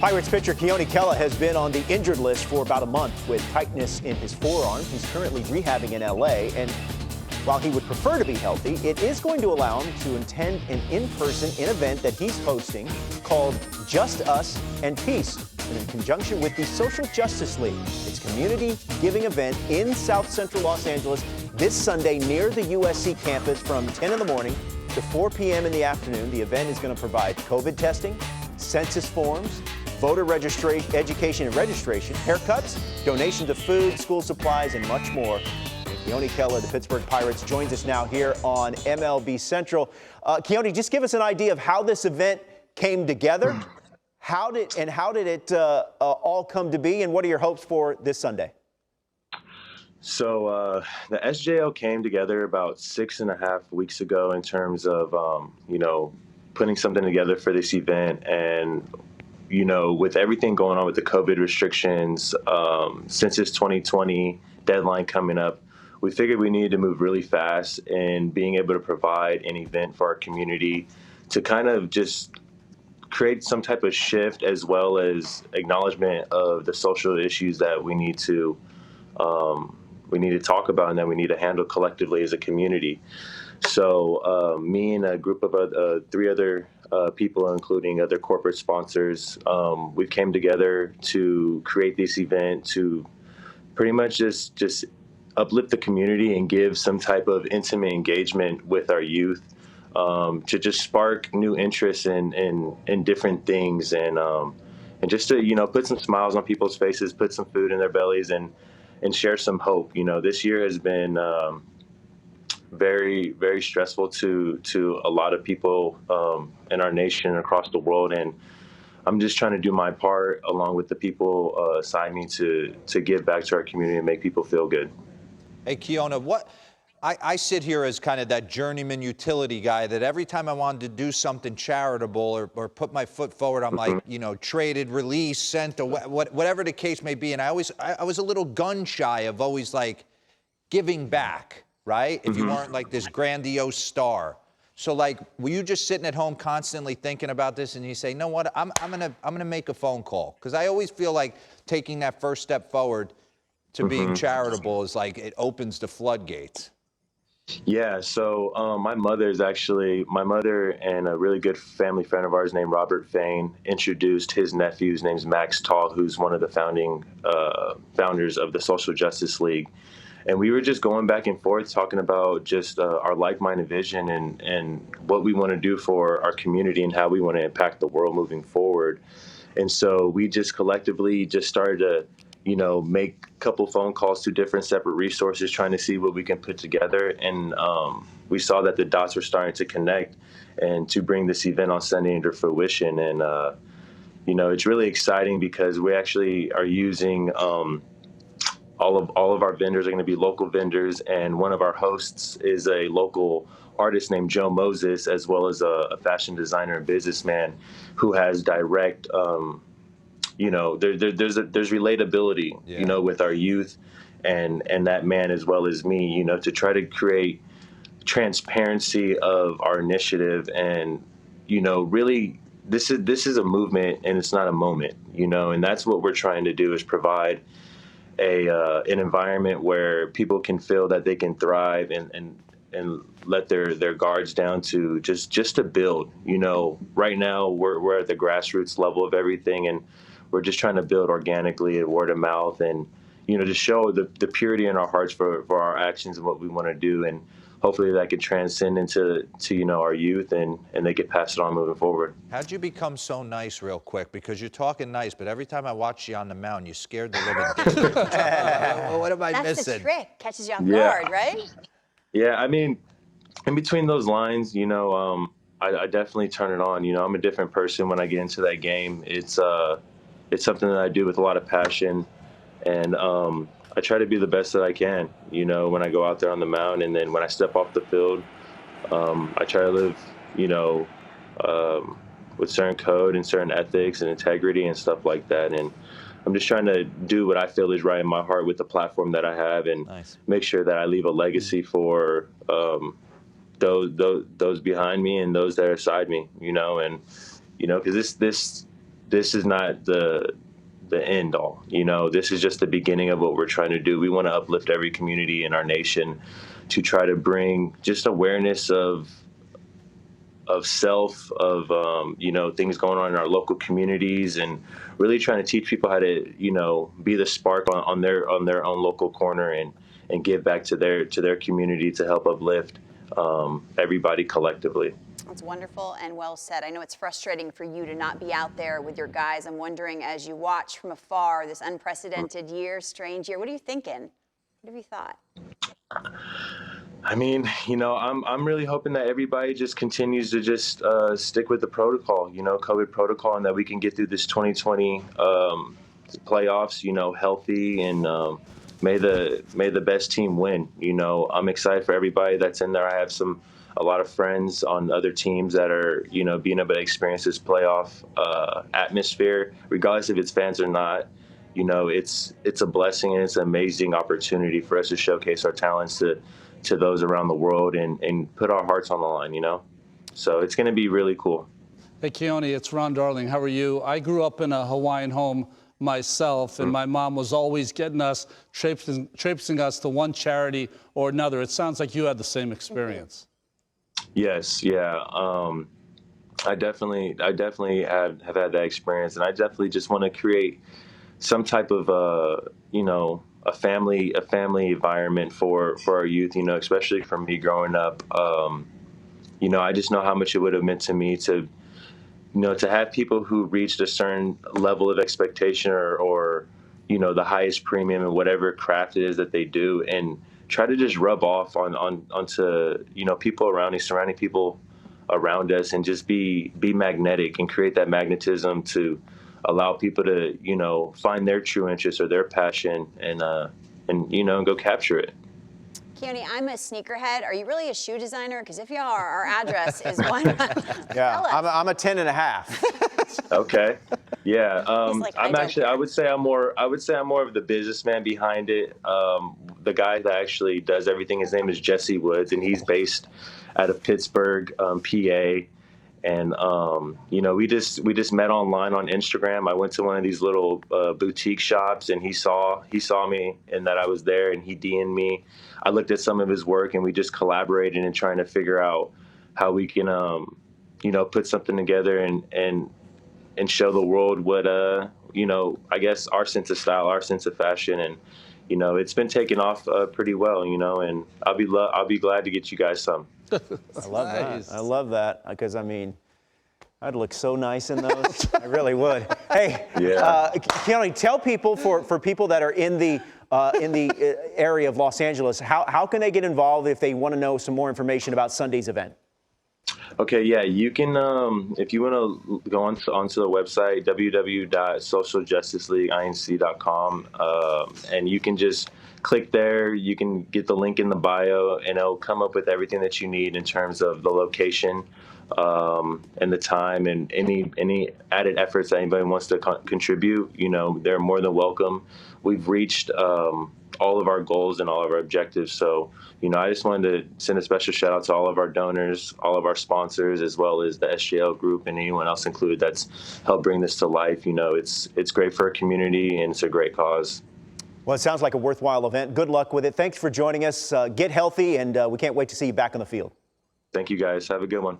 Pirates pitcher Keone Kela has been on the injured list for about a month with tightness in his forearm. He's currently rehabbing in LA, and while he would prefer to be healthy, it is going to allow him to attend an in-person event that he's hosting called Just Us and Peace, and in conjunction with the Social Justice League. It's a community giving event in South Central Los Angeles this Sunday near the USC campus from 10 in the morning to 4 p.m. in the afternoon. The event is going to provide COVID testing, census forms, voter registration, education and registration, haircuts, donations of food, school supplies, and much more. Keone Kela, the Pittsburgh Pirates, joins us now here on MLB Central. Keone, just give us an idea of how this event came together. How did it all come to be, and what are your hopes for this Sunday? So the SJL came together about 6.5 weeks ago in terms of, putting something together for this event. And, with everything going on with the COVID restrictions, Census 2020 deadline coming up, we figured we needed to move really fast in being able to provide an event for our community to kind of just create some type of shift, as well as acknowledgement of the social issues that we need to talk about and that we need to handle collectively as a community. So me and a group of 3 other people, including other corporate sponsors, we came together to create this event to pretty much just uplift the community and give some type of intimate engagement with our youth, to just spark new interest in different things, and just to put some smiles on people's faces, put some food in their bellies, and share some hope. This year has been very, very stressful to a lot of people in our nation and across the world, and I'm just trying to do my part along with the people assigned me to give back to our community and make people feel good. Hey, Keone, I sit here as kind of that journeyman utility guy that every time I wanted to do something charitable or put my foot forward, I'm like, traded, released, sent, or whatever the case may be. And I was a little gun shy of always like giving back, right? If you weren't like this grandiose star. So like, were you just sitting at home constantly thinking about this and you say, you know what, I'm gonna make a phone call? Because I always feel like taking that first step forward to being charitable is like, it opens the floodgates. Yeah, so my mother and a really good family friend of ours named Robert Fain introduced his nephew, whose name's Max Tall, who's one of the founders of the Social Justice League. And we were just going back and forth talking about just our like-minded vision and what we want to do for our community and how we want to impact the world moving forward. And so we just collectively just started to make a couple phone calls to different separate resources, trying to see what we can put together. And we saw that the dots were starting to connect and to bring this event on Sunday into fruition. And, it's really exciting because we actually are using all of our vendors are going to be local vendors. And one of our hosts is a local artist named Joe Moses, as well as a fashion designer and businessman who has direct there's relatability, with our youth and that man as well as me, to try to create transparency of our initiative. And, really this is a movement and it's not a moment, and that's what we're trying to do, is provide an environment where people can feel that they can thrive and let their guards down to just to build. Right now we're at the grassroots level of everything, and we're just trying to build organically and word of mouth, and to show the purity in our hearts for our actions and what we want to do, and hopefully that could transcend into our youth and they could pass it on moving forward. How'd you become so nice real quick? Because you're talking nice, but every time I watch you on the mound, you scared the living What am I missing? That's the trick. Catches you off guard, right? Yeah, I mean, in between those lines, I definitely turn it on. I'm a different person when I get into that game. It's something that I do with a lot of passion, and I try to be the best that I can, when I go out there on the mound, and then when I step off the field, I try to live, with certain code and certain ethics and integrity and stuff like that. And I'm just trying to do what I feel is right in my heart with the platform that I have, and make sure that I leave a legacy for those behind me and those that are beside me, and because this this is not the end all. This is just the beginning of what we're trying to do. We want to uplift every community in our nation to try to bring just awareness of self, of things going on in our local communities, and really trying to teach people how to be the spark on their own local corner, and give back to their community to help uplift everybody collectively. That's wonderful and well said. I know it's frustrating for you to not be out there with your guys. I'm wondering, as you watch from afar this unprecedented year, strange year, what are you thinking? What have you thought? I mean, I'm really hoping that everybody just continues to just stick with the protocol, COVID protocol, and that we can get through this 2020 playoffs, healthy, and may the best team win. I'm excited for everybody that's in there. I have a lot of friends on other teams that are, being able to experience this playoff atmosphere, regardless if it's fans or not. It's a blessing, and it's an amazing opportunity for us to showcase our talents to those around the world, and put our hearts on the line, So it's going to be really cool. Hey, Keone, it's Ron Darling. How are you? I grew up in a Hawaiian home myself, and my mom was always getting us, traipsing us to one charity or another. It sounds like you had the same experience. Yes, yeah. I definitely have had that experience, and I definitely just want to create some type of a family environment for our youth, especially for me growing up. I just know how much it would have meant to me to have people who reached a certain level of expectation, or the highest premium in whatever craft it is that they do, and try to just rub off onto people around us, surrounding people around us, and just be magnetic and create that magnetism to allow people to find their true interest or their passion, and go capture it. Keone, I'm a sneakerhead. Are you really a shoe designer? Because if you are, our address is one. Yeah, I'm a 10.5. Okay. Yeah. Like, I would say I'm more of the businessman behind it. The guy that actually does everything, his name is Jesse Woods, and he's based out of Pittsburgh, PA. And we just met online on Instagram. I went to one of these little boutique shops, and he saw me and that I was there, and he DM'd me. I looked at some of his work, and we just collaborated in trying to figure out how we can put something together and show the world what I guess our sense of style, our sense of fashion, and it's been taken off pretty well, and I'll be glad to get you guys some. I love that. I love that, because I mean, I'd look so nice in those. I really would. Hey, yeah. Keone, tell people, for people that are in the area of Los Angeles, how can they get involved if they want to know some more information about Sunday's event? Okay, yeah, you can, if you want to go onto the website, www.socialjusticeleagueinc.com, and you can just click there. You can get the link in the bio, and it'll come up with everything that you need in terms of the location, and the time, and any added efforts that anybody wants to contribute. They're more than welcome. We've reached all of our goals and all of our objectives. So, I just wanted to send a special shout out to all of our donors, all of our sponsors, as well as the SJL group and anyone else included that's helped bring this to life. It's great for our community, and it's a great cause. Well, it sounds like a worthwhile event. Good luck with it. Thanks for joining us. Get healthy, and we can't wait to see you back on the field. Thank you, guys. Have a good one.